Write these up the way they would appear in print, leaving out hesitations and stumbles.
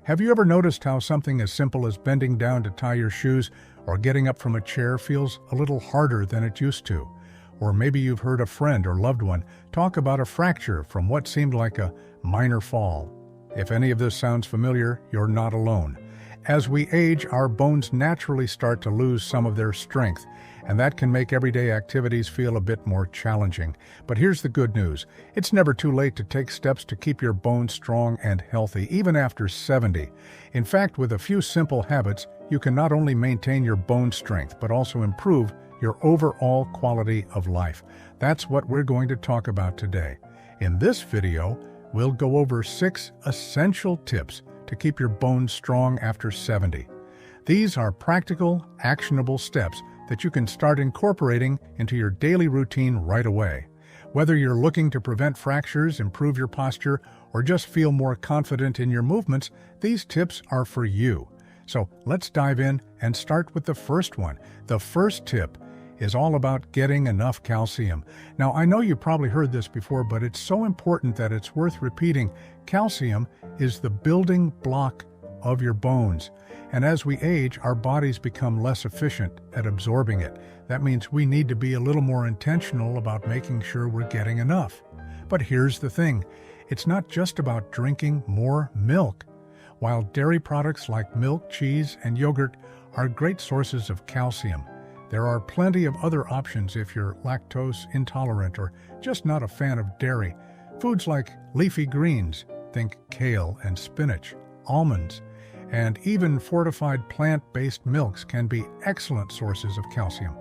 Have you ever noticed how something as simple as bending down to tie your shoes or getting up from a chair feels a little harder than it used to? Or maybe you've heard a friend or loved one talk about a fracture from what seemed like a minor fall. If any of this sounds familiar, you're not alone. As we age, our bones naturally start to lose some of their strength, and that can make everyday activities feel a bit more challenging. But here's the good news. It's never too late to take steps to keep your bones strong and healthy, even after 70. In fact, with a few simple habits, you can not only maintain your bone strength, but also improve your overall quality of life. That's what we're going to talk about today. In this video, we'll go over 6 essential tips to keep your bones strong after 70. These are practical, actionable steps that you can start incorporating into your daily routine right away. Whether you're looking to prevent fractures, improve your posture, or just feel more confident in your movements, these tips are for you. So let's dive in and start with the first one. The first tip is all about getting enough calcium. Now, I know you've probably heard this before, but it's so important that it's worth repeating. Calcium is the building block of your bones. And as we age, our bodies become less efficient at absorbing it. That means we need to be a little more intentional about making sure we're getting enough. But here's the thing. It's not just about drinking more milk. While dairy products like milk, cheese, and yogurt are great sources of calcium, there are plenty of other options if you're lactose intolerant or just not a fan of dairy. Foods like leafy greens, think kale and spinach, almonds, and even fortified plant-based milks can be excellent sources of calcium.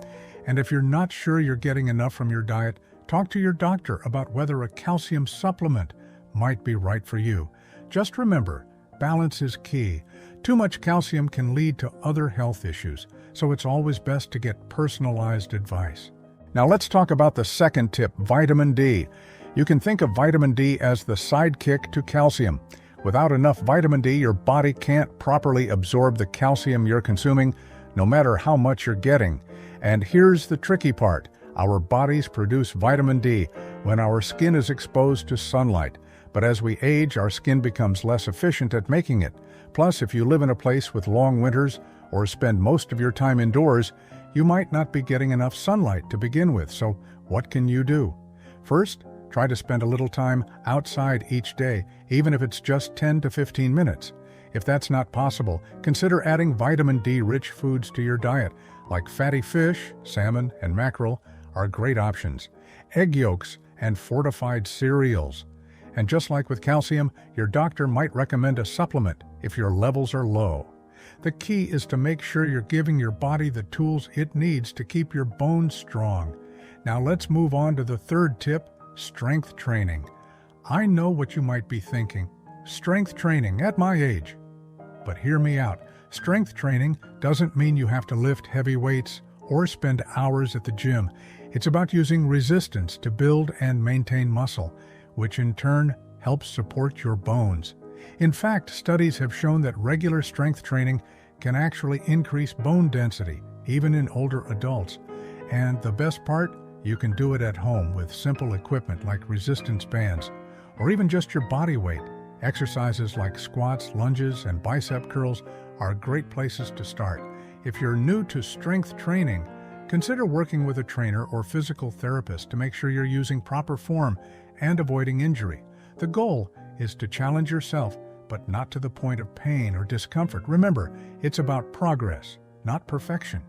And if you're not sure you're getting enough from your diet, talk to your doctor about whether a calcium supplement might be right for you. Just remember, balance is key. Too much calcium can lead to other health issues, so it's always best to get personalized advice. Now let's talk about the second tip, vitamin D. You can think of vitamin D as the sidekick to calcium. Without enough vitamin D, your body can't properly absorb the calcium you're consuming, no matter how much you're getting. And here's the tricky part. Our bodies produce vitamin D when our skin is exposed to sunlight. But as we age, our skin becomes less efficient at making it. Plus, if you live in a place with long winters or spend most of your time indoors, you might not be getting enough sunlight to begin with. So what can you do? First, try to spend a little time outside each day, even if it's just 10 to 15 minutes. If that's not possible, consider adding vitamin D-rich foods to your diet, like fatty fish, salmon, and mackerel are great options. Egg yolks and fortified cereals. And just like with calcium, your doctor might recommend a supplement if your levels are low. The key is to make sure you're giving your body the tools it needs to keep your bones strong. Now let's move on to the third tip, strength training. I know what you might be thinking. Strength training at my age. But hear me out. Strength training doesn't mean you have to lift heavy weights or spend hours at the gym. It's about using resistance to build and maintain muscle, which in turn helps support your bones. In fact, studies have shown that regular strength training can actually increase bone density, even in older adults. And the best part, you can do it at home with simple equipment like resistance bands, or even just your body weight. Exercises like squats, lunges, and bicep curls are great places to start. If you're new to strength training, consider working with a trainer or physical therapist to make sure you're using proper form and avoiding injury. The goal is to challenge yourself, but not to the point of pain or discomfort. Remember, it's about progress, not perfection.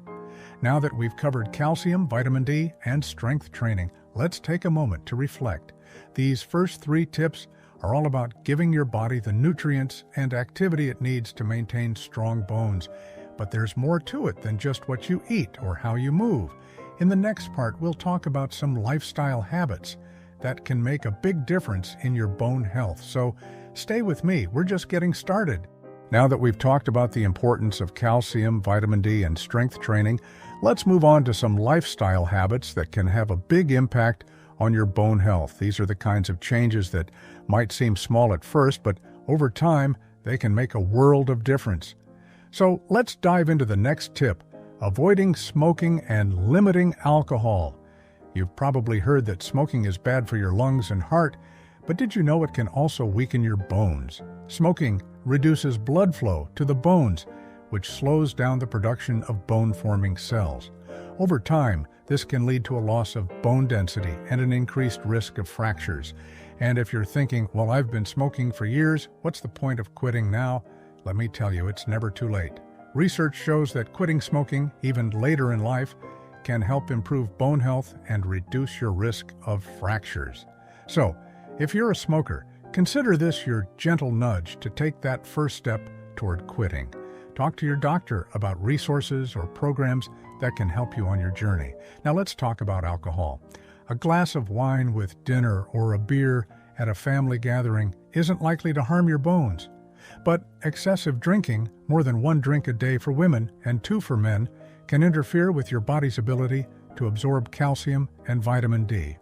Now that we've covered calcium, vitamin D, and strength training, let's take a moment to reflect. These first 3 tips are all about giving your body the nutrients and activity it needs to maintain strong bones. But there's more to it than just what you eat or how you move. In the next part, we'll talk about some lifestyle habits that can make a big difference in your bone health. So stay with me, we're just getting started. Now that we've talked about the importance of calcium, vitamin D, and strength training, let's move on to some lifestyle habits that can have a big impact on your bone health. These are the kinds of changes that might seem small at first, but over time, they can make a world of difference. So let's dive into the next tip, avoiding smoking and limiting alcohol. You've probably heard that smoking is bad for your lungs and heart, But did you know it can also weaken your bones? Smoking reduces blood flow to the bones, which slows down the production of bone-forming cells. Over time, this can lead to a loss of bone density and an increased risk of fractures. And if you're thinking, well, I've been smoking for years, what's the point of quitting now? Let me tell you, it's never too late. Research shows that quitting smoking, even later in life, can help improve bone health and reduce your risk of fractures. So, if you're a smoker, consider this your gentle nudge to take that first step toward quitting. Talk to your doctor about resources or programs that can help you on your journey. Now let's talk about alcohol. A glass of wine with dinner or a beer at a family gathering isn't likely to harm your bones. But excessive drinking, more than 1 drink a day for women and 2 for men, can interfere with your body's ability to absorb calcium and vitamin D.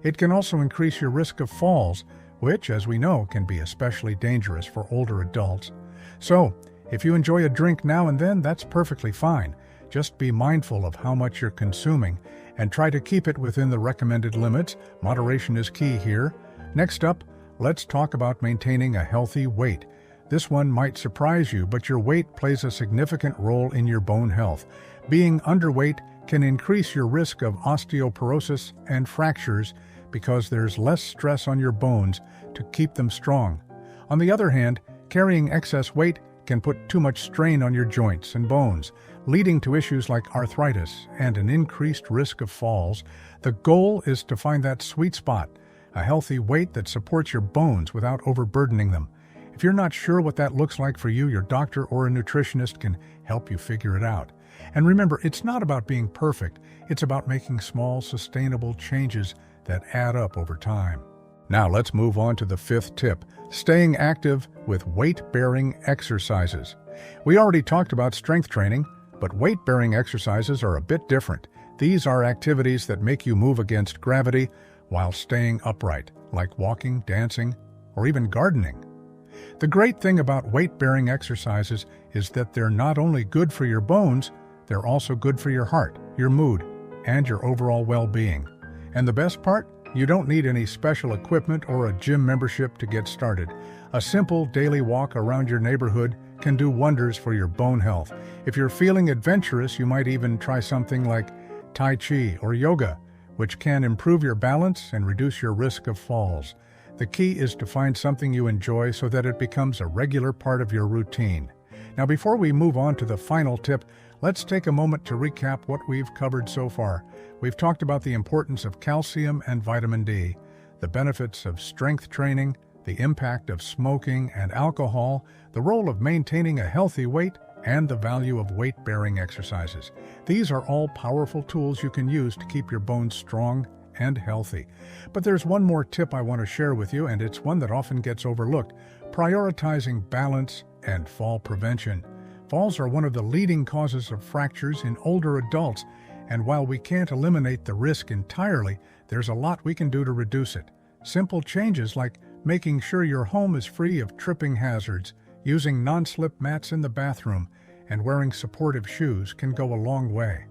It can also increase your risk of falls, which, as we know, can be especially dangerous for older adults. So, if you enjoy a drink now and then, that's perfectly fine. Just be mindful of how much you're consuming and try to keep it within the recommended limits. Moderation is key here. Next up, let's talk about maintaining a healthy weight. This one might surprise you, but your weight plays a significant role in your bone health. Being underweight can increase your risk of osteoporosis and fractures because there's less stress on your bones to keep them strong. On the other hand, carrying excess weight can put too much strain on your joints and bones, leading to issues like arthritis and an increased risk of falls. The goal is to find that sweet spot, a healthy weight that supports your bones without overburdening them. If you're not sure what that looks like for you, your doctor or a nutritionist can help you figure it out. And remember, it's not about being perfect. It's about making small, sustainable changes that add up over time. Now let's move on to the 5th tip, staying active with weight-bearing exercises. We already talked about strength training, but weight-bearing exercises are a bit different. These are activities that make you move against gravity while staying upright, like walking, dancing, or even gardening. The great thing about weight-bearing exercises is that they're not only good for your bones, they're also good for your heart, your mood, and your overall well-being. And the best part? You don't need any special equipment or a gym membership to get started. A simple daily walk around your neighborhood can do wonders for your bone health. If you're feeling adventurous, you might even try something like Tai Chi or yoga, which can improve your balance and reduce your risk of falls. The key is to find something you enjoy so that it becomes a regular part of your routine. Now, before we move on to the final tip, let's take a moment to recap what we've covered so far. We've talked about the importance of calcium and vitamin D, the benefits of strength training, the impact of smoking and alcohol, the role of maintaining a healthy weight, and the value of weight-bearing exercises. These are all powerful tools you can use to keep your bones strong and healthy. But there's one more tip I want to share with you, and it's one that often gets overlooked: prioritizing balance and fall prevention. Falls are one of the leading causes of fractures in older adults, and while we can't eliminate the risk entirely, there's a lot we can do to reduce it. Simple changes like making sure your home is free of tripping hazards, using non-slip mats in the bathroom, and wearing supportive shoes can go a long way.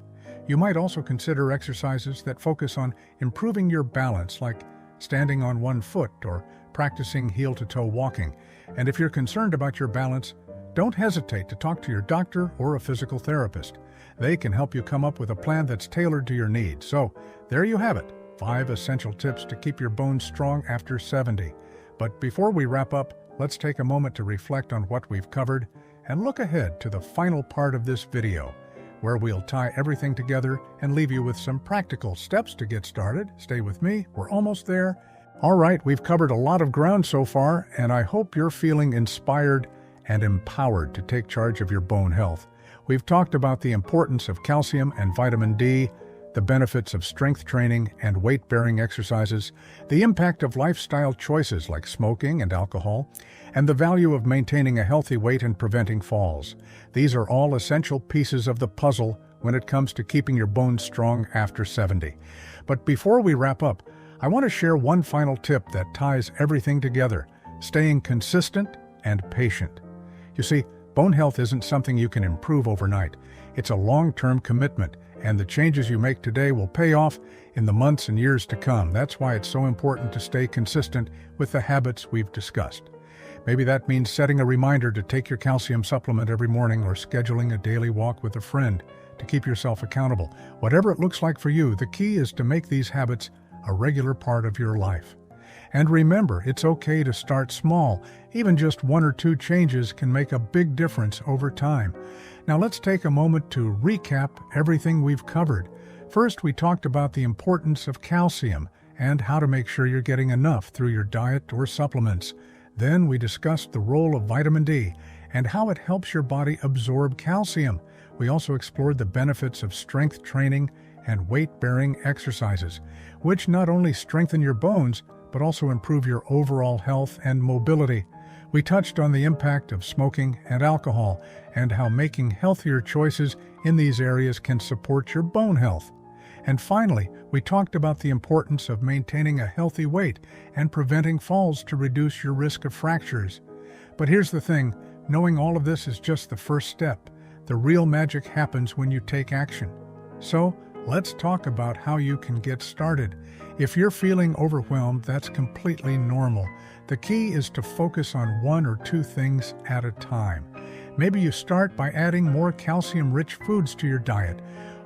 You might also consider exercises that focus on improving your balance, like standing on one foot or practicing heel-to-toe walking. And if you're concerned about your balance, don't hesitate to talk to your doctor or a physical therapist. They can help you come up with a plan that's tailored to your needs. So, there you have it, 5 essential tips to keep your bones strong after 70. But before we wrap up, let's take a moment to reflect on what we've covered and look ahead to the final part of this video, where we'll tie everything together and leave you with some practical steps to get started. Stay with me, we're almost there. All right, we've covered a lot of ground so far, and I hope you're feeling inspired and empowered to take charge of your bone health. We've talked about the importance of calcium and vitamin D, the benefits of strength training and weight-bearing exercises, the impact of lifestyle choices like smoking and alcohol, and the value of maintaining a healthy weight and preventing falls. These are all essential pieces of the puzzle when it comes to keeping your bones strong after 70. But before we wrap up, I want to share one final tip that ties everything together: staying consistent and patient. You see, bone health isn't something you can improve overnight. It's a long-term commitment, And the changes you make today will pay off in the months and years to come. That's why it's so important to stay consistent with the habits we've discussed. Maybe that means setting a reminder to take your calcium supplement every morning or scheduling a daily walk with a friend to keep yourself accountable. Whatever it looks like for you, the key is to make these habits a regular part of your life. And remember, it's okay to start small. Even just 1 or 2 changes can make a big difference over time. Now let's take a moment to recap everything we've covered. First, we talked about the importance of calcium and how to make sure you're getting enough through your diet or supplements. Then we discussed the role of vitamin D and how it helps your body absorb calcium. We also explored the benefits of strength training and weight-bearing exercises, which not only strengthen your bones, but also improve your overall health and mobility. We touched on the impact of smoking and alcohol and how making healthier choices in these areas can support your bone health. And finally, we talked about the importance of maintaining a healthy weight and preventing falls to reduce your risk of fractures. But here's the thing, knowing all of this is just the first step. The real magic happens when you take action. So, let's talk about how you can get started. If you're feeling overwhelmed, that's completely normal. The key is to focus on 1 or 2 things at a time. Maybe you start by adding more calcium-rich foods to your diet,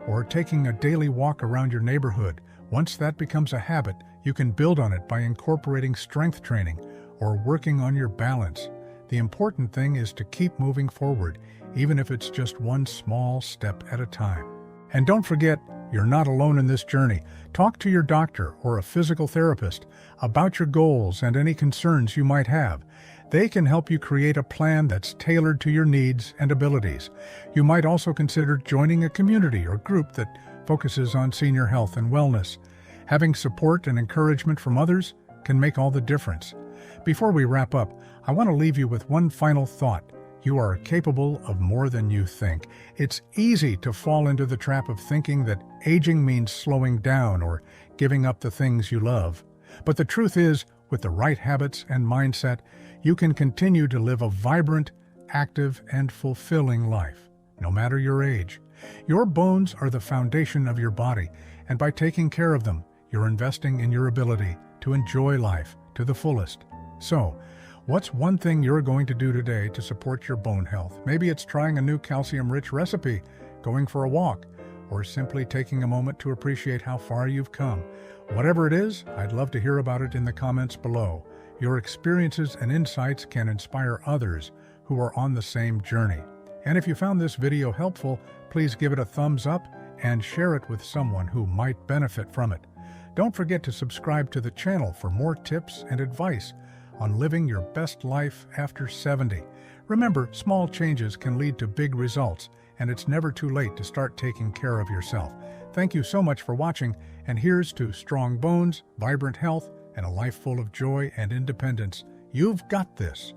or taking a daily walk around your neighborhood. Once that becomes a habit, you can build on it by incorporating strength training or working on your balance. The important thing is to keep moving forward, even if it's just 1 small step at a time. And don't forget, you're not alone in this journey. Talk to your doctor or a physical therapist about your goals and any concerns you might have. They can help you create a plan that's tailored to your needs and abilities. You might also consider joining a community or group that focuses on senior health and wellness. Having support and encouragement from others can make all the difference. Before we wrap up, I want to leave you with one final thought. You are capable of more than you think. It's easy to fall into the trap of thinking that aging means slowing down or giving up the things you love. But the truth is, with the right habits and mindset, you can continue to live a vibrant, active, and fulfilling life, no matter your age. Your bones are the foundation of your body, and by taking care of them, you're investing in your ability to enjoy life to the fullest. So, what's one thing you're going to do today to support your bone health? Maybe it's trying a new calcium-rich recipe, going for a walk, or simply taking a moment to appreciate how far you've come. Whatever it is, I'd love to hear about it in the comments below. Your experiences and insights can inspire others who are on the same journey. And if you found this video helpful, please give it a thumbs up and share it with someone who might benefit from it. Don't forget to subscribe to the channel for more tips and advice on living your best life after 70. Remember, small changes can lead to big results, and it's never too late to start taking care of yourself. Thank you so much for watching, and here's to strong bones, vibrant health, and a life full of joy and independence. You've got this.